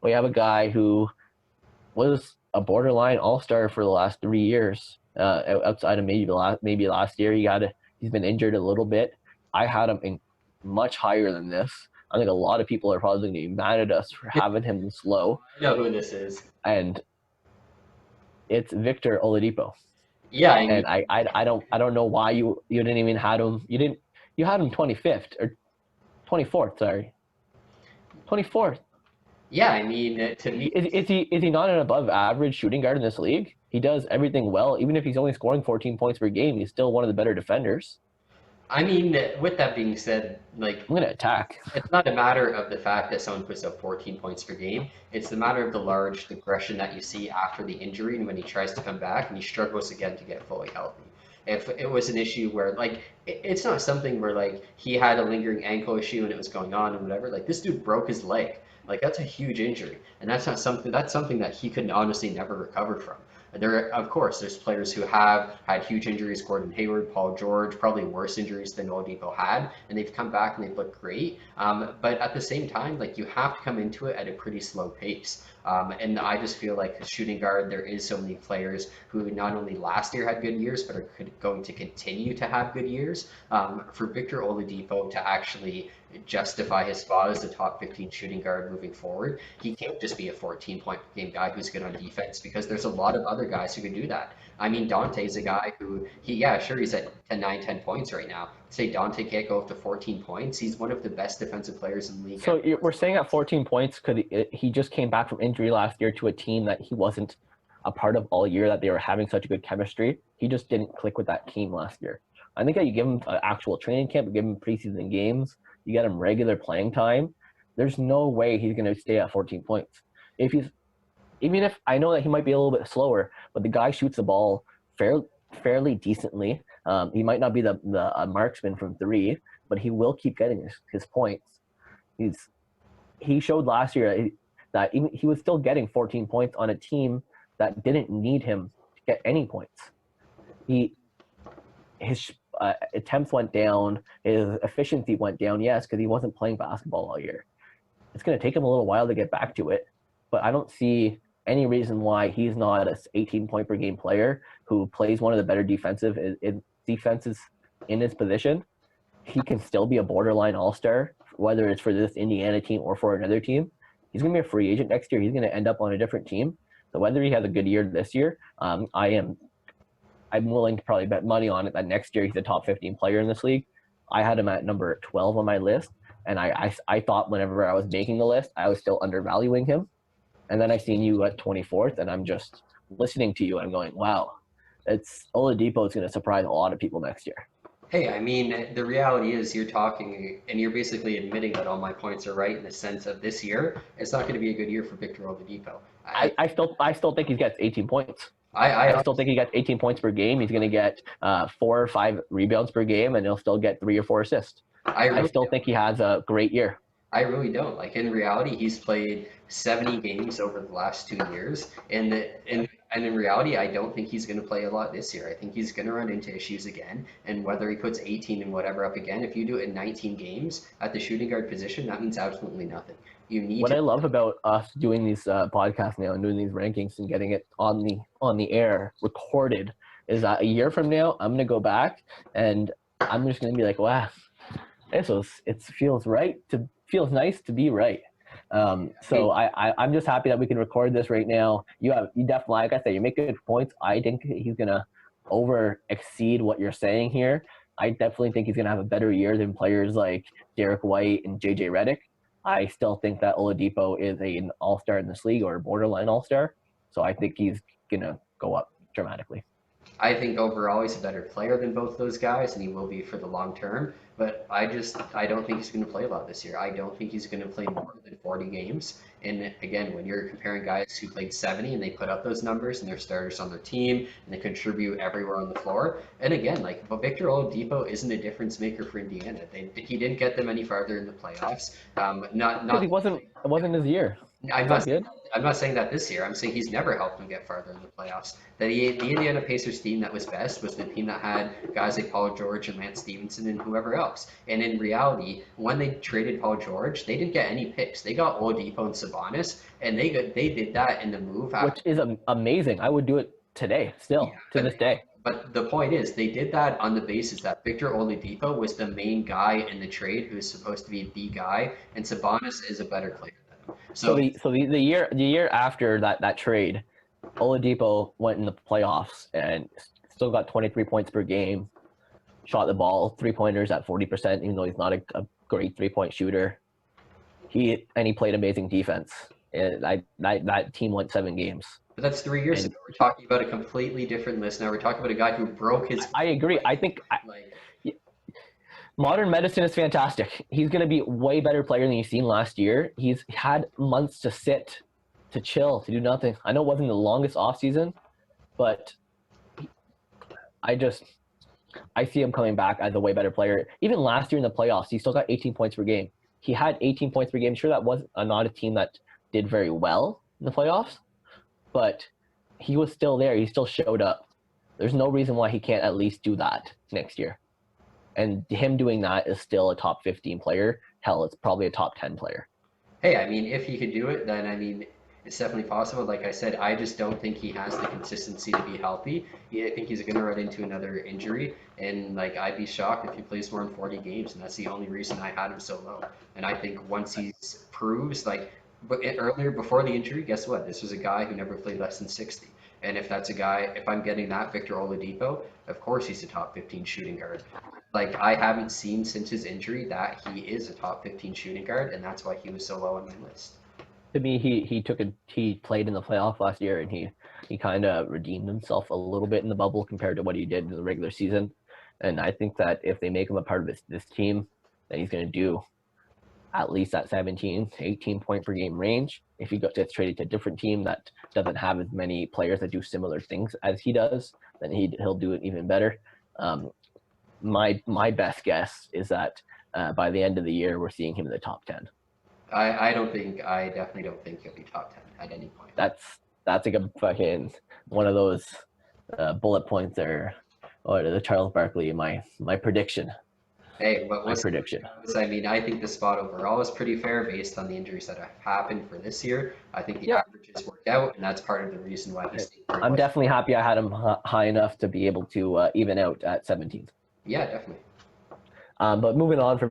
We have a guy who was a borderline all-star for the last 3 years. Outside of maybe last year, he's been injured a little bit. I had him in much higher than this. I think a lot of people are probably going to be mad at us for having him this low, I know who this is. and it's Victor Oladipo. Yeah, I mean, And I don't know why you didn't even had him. You had him 25th or 24th. Sorry, 24th. yeah, I mean, to me, Is he not an above average shooting guard in this league? He does everything well. Even if he's only scoring 14 points per game, he's still one of the better defenders. I mean, with that being said, like I'm gonna attack. it's not a matter of the fact that someone puts up 14 points per game. It's the matter of the large aggression that you see after the injury and when he tries to come back and he struggles again to get fully healthy. If it was an issue where like it's not something where like he had a lingering ankle issue and it was going on and whatever. Like this dude broke his leg. Like that's a huge injury, and that's something that he could honestly never recover from. There, of course, there's players who have had huge injuries, Gordon Hayward, Paul George, probably worse injuries than Oladipo had, and they've come back and they've looked great. But at the same time, like you have to come into it at a pretty slow pace. And I just feel like shooting guard, there is so many players who not only last year had good years, but are going to continue to have good years. For Victor Oladipo to actually justify his spot as the top 15 shooting guard moving forward, he can't just be a 14-point per game guy who's good on defense because there's a lot of other guys who can do that. I mean, Dante's a guy who yeah, sure, he's at 10 points right now. Say Dante can't go up to 14 points. He's one of the best defensive players in the league. So we're saying at 14 points, could he just came back from injury last year to a team that he wasn't a part of all year, that they were having such a good chemistry. He just didn't click with that team last year. I think that you give him an actual training camp, you give him preseason games, you get him regular playing time. There's no way he's going to stay at 14 points. If he's Even if I know that he might be a little bit slower, but the guy shoots the ball fairly decently. He might not be the marksman from three, but he will keep getting his points. He showed last year that even he was still getting 14 points on a team that didn't need him to get any points. His attempts went down, his efficiency went down, yes, because he wasn't playing basketball all year. It's going to take him a little while to get back to it, but I don't see any reason why he's not an 18-point per game player who plays one of the better defenses in his position. He can still be a borderline all-star, whether it's for this Indiana team or for another team. He's going to be a free agent next year. He's going to end up on a different team. So whether he has a good year this year, I'm willing to probably bet money on it that next year he's a top 15 player in this league. I had him at number 12 on my list, and I thought whenever I was making the list, I was still undervaluing him. And then I seen you at 24th, and I'm just listening to you. And I'm going, wow, Oladipo is going to surprise a lot of people next year. Hey, I mean, the reality is you're talking and you're basically admitting that all my points are right in the sense of this year. It's not going to be a good year for Victor Oladipo. I still think he gets 18 points. I I still think he gets 18 points per game. He's going to get 4 or 5 rebounds per game, and he'll still get 3 or 4 assists. I I really still think he has a great year. I really don't. Like in reality, he's played 70 games over the last 2 years, and in reality, I don't think he's going to play a lot this year. I think he's going to run into issues again. And whether he puts 18 and whatever up again, if you do it in 19 games at the shooting guard position, that means absolutely nothing. You need What to. I love about us doing these podcasts now and doing these rankings and getting it on the air recorded is that a year from now I'm gonna go back and I'm just gonna be like, wow, it feels nice to be right. So I'm just happy that we can record this right now. You definitely, like I said, you make good points. I think he's gonna over exceed what you're saying here. I definitely think he's gonna have a better year than players like Derek White and JJ Redick. I still think that Oladipo is an all-star in this league or a borderline all-star. So I think he's gonna go up dramatically. I think overall he's a better player than both those guys, and he will be for the long term. But I don't think he's going to play a lot this year. I don't think he's going to play more than 40 games. And again, when you're comparing guys who played 70 and they put up those numbers and they're starters on their team and they contribute everywhere on the floor, and again, like but Victor Oladipo isn't a difference maker for Indiana. He didn't get them any farther in the playoffs. Because it wasn't his year. I'm It's all not saying, good. I'm not saying that this year. I'm saying he's never helped them get farther in the playoffs. The Indiana Pacers team that was best was the team that had guys like Paul George and Lance Stevenson and whoever else. And in reality, when they traded Paul George, they didn't get any picks. They got Oladipo and Sabonis, and they did that in the move after. Which is amazing. I would do it today, Yeah, still to this day. but the point is, they did that on the basis that Victor Oladipo was the main guy in the trade, who's supposed to be the guy, and Sabonis is a better player than him. So So the year after that trade, Oladipo went in the playoffs and still got 23 points per game, shot the ball 3-pointers at 40%, even though he's not a great 3-point shooter. He played amazing defense. And that team went 7 games. But that's 3 years And ago. We're talking about a completely different list now. We're talking about a guy who broke his I agree. I think like modern medicine is fantastic. He's going to be a way better player than you've seen last year. He's had months to sit, to chill, to do nothing. I know it wasn't the longest offseason, but I see him coming back as a way better player. Even last year in the playoffs, he still got 18 points per game. He had 18 points per game. Sure, that was not a team that did very well in the playoffs, but he was still there. He still showed up. There's no reason why he can't at least do that next year. And him doing that is still a top 15 player. Hell, it's probably a top 10 player. hey, I mean, if he could do it, then I mean, it's definitely possible. Like I said, I just don't think he has the consistency to be healthy. I think he's going to run into another injury, and like I'd be shocked if he plays more than 40 games, and that's the only reason I had him so low. And I think once he proves like, but earlier before the injury, guess what? This was a guy who never played less than 60. And if that's a guy, if I'm getting that Victor Oladipo, of course he's a top 15 shooting guard. Like I haven't seen since his injury that he is a top 15 shooting guard, and that's why he was so low on my list. To me, he played in the playoff last year, and he kind of redeemed himself a little bit in the bubble compared to what he did in the regular season. And I think that if they make him a part of this team, then he's going to do at least that 17, 18 point per game range. If he gets traded to a different team that doesn't have as many players that do similar things as he does, then he'll do it even better. My best guess is that by the end of the year, we're seeing him in the top 10. I definitely don't think he'll be top 10 at any point. That's like a fucking one of those bullet points there, or the Charles Barkley. My prediction. Hey, but My prediction. I mean, I think the spot overall is pretty fair based on the injuries that have happened for this year. I think the Yeah. averages worked out, and that's part of the reason why he's stayed I'm definitely happy I had him high enough to be able to even out at 17th. Yeah, definitely. But moving on from